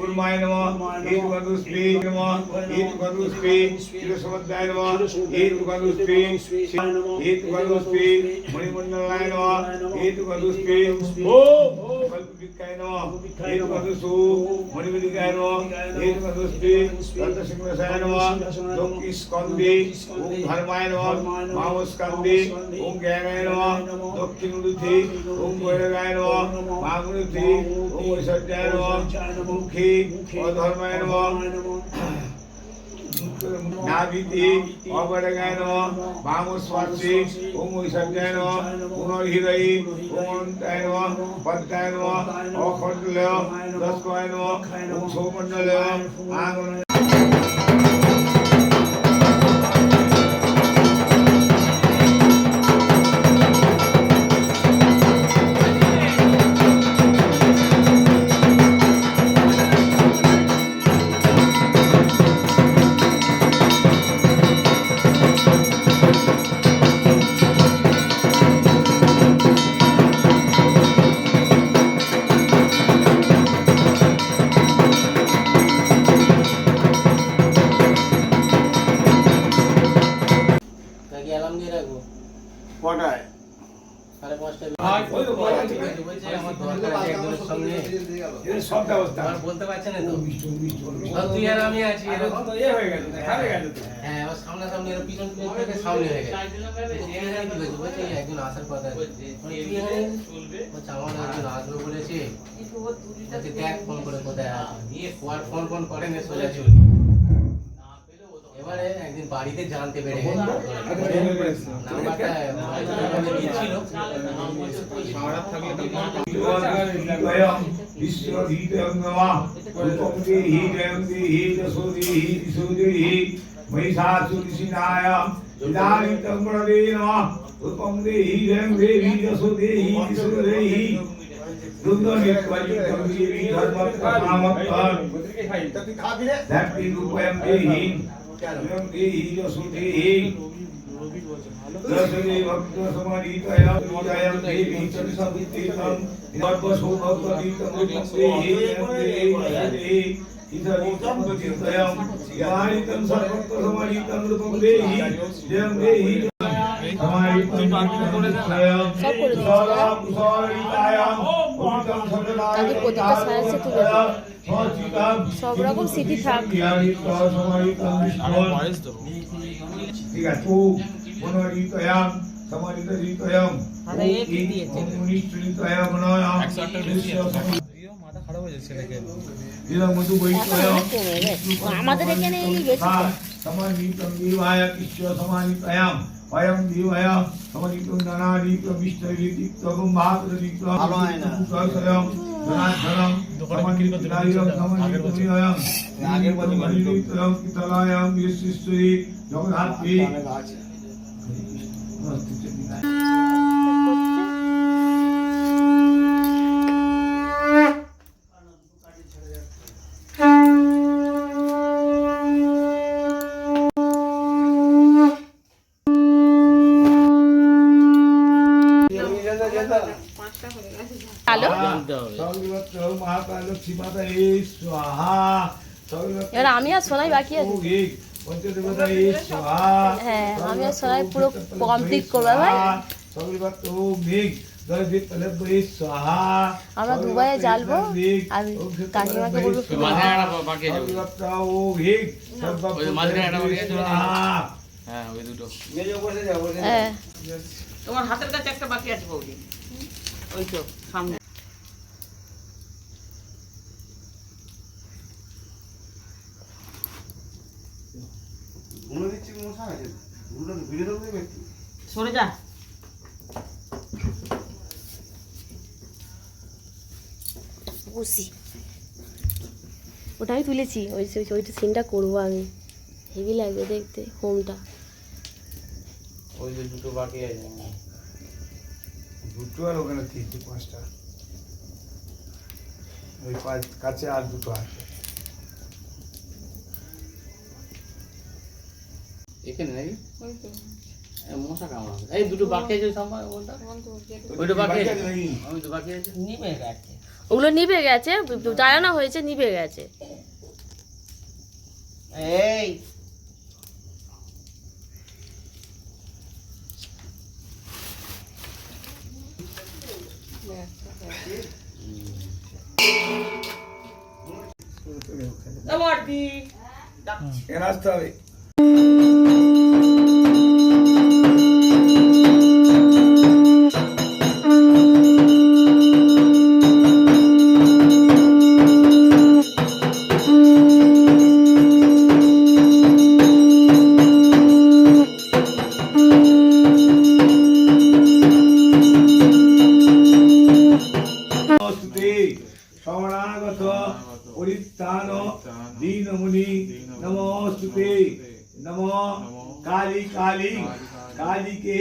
কুলমায় নমঃ হেতু গদুষ্পে নমঃ হেতু গদুষ্পে চিরসমদ্ধায় নমঃ হেতু গদুষ্পে হেতু গদুষ্পে মণিমণ্ডলায় নমঃ হেতু গদুষ্পে ওম কল্পবিক্কায় নমঃ হেতু গদুষু মণিবিদিকায় নমঃ হেতু গদুষ্পে রত্নসিংহাসনায় নমঃ দক্ষিণ স্কন্দে ওম ধর্মায় নমঃ বাম স্কন্দে ওম জ্ঞানায় নমঃ দক্ষিণ উরুতে ওম বৈরাগায় নমঃ বাম উরুতে ওম ঐশ্বর্যায় নমঃ মুখে অধর্মায় নমঃ নাভিতে অবৈরাগায় নমঃ বাম স্পর্শে ওম ঐশ্বর্যায় নমঃ পুনর্হৃদয়ে ওম অনন্তায় নমঃ পদ্মায় নমঃ অখণ্ডলয় দশকয় নমঃ ওম সৌমণ্ডলয় আঙ্গন কটায়? সব ব্যবস্থা বলতে পারছে না তো তুই তুই আর আমি আছি এখন তো ইয়ে হয়ে গেছে দেখা হয়ে গেছে হ্যাঁ আমার সামনাসামনি এর পিছন থেকে সামনে হয়ে গেছে কি হয়েছে বলছে একজন আসার কথা বলছে আমার একজন আসবে বলেছে দেখ ফোন করে কোথায় আছে ফোন ফোন করেন সোজা চলি এবারে একদিন বাড়িতে জানতে পেরে গেছে নাম্বারটা দিচ্ছিল বিশ্বধীতং নমঃ রূপং দেহি জয়ং দেহি যশো দেহি দিশো দেহি মহিষাসুরসিনায় ইদানীতং প্রদে নমঃ রূপং দেহি জয়ং দেহি যশো দেহি দিশো দেহি দুন্দনিত্বজিতং দেহি ধর্মত্তমামত্তং ধাত্রী রূপয়ং দেহি জয়ং দেহি যশো দেহি দশরে ভক্ত সমাধিতয়া জয়ং দেহি চতুঃসবিত্তিতং সর্বসৌভক্তদীতং দেহি দেহি ইতরিতং চিন্তয়ং জ্ঞানিতং সর্বত্র সমাধিতং রূপং দেহি জয়ং দেহি সব রকম স্মৃতি থাক। ঠিক আছে মনোরিতয়াম সমারিতরিতয়াম মুনিশ্রিতয়াম নয়াম মাথা খারাপ হয়ে যাচ্ছে ছেলেকে দিলা মধু বৈতয়াম আমাদের এখানে এই বেশি সমানিতং দিবায় কৃষ্ণ সমানিতয়াম অয়ং দিবায় সমানিতং নানাদিত বিষ্ণুদিতং ভাতদিত ভালো হয় না সয়ং জনাধরং সমানিতং সমানিতং আগের বলি মনিতং কিতলায়ং বিশ্বস্তুরি জগন্নাথী এবার আমি আর সোনাই বাকি আছে। হ্যাঁ আমি আর সোনাই পুরো কমপ্লিট করবো ভাই। আমরা দুবাইয়ে জ্বালবো আর কাকিমাকে বলবো হ্যাঁ তোমার হাতের কাছে একটা বাকি আছে বৌদি ওই তো সামনে সরে যা বুঝছি ওটাই তুলেছি ওইটা সিনটা করবো আমি হেভি লাগবে দেখতে হোমটা ওই যে দুটো বাকি আছে দুটো আর ওখানে তিনটে পাঁচটা ওই কাছে আর দুটো আছে এখানে নাকি মশা কামড়াবে এই দুটো বাকি আছে সম্ভব ওটা ওইটা বাকি আছে আমি তো বাকি আছে নিবে রাখতে ওগুলো নিভে গেছে, জ্বালানো হয়েছে, নিভে গেছে। এই এখানে আসতে হবে। শরণাগত পরিত্রাণ দীনমুনি নমস্তুতে। নমঃ কালী কালী কালীকে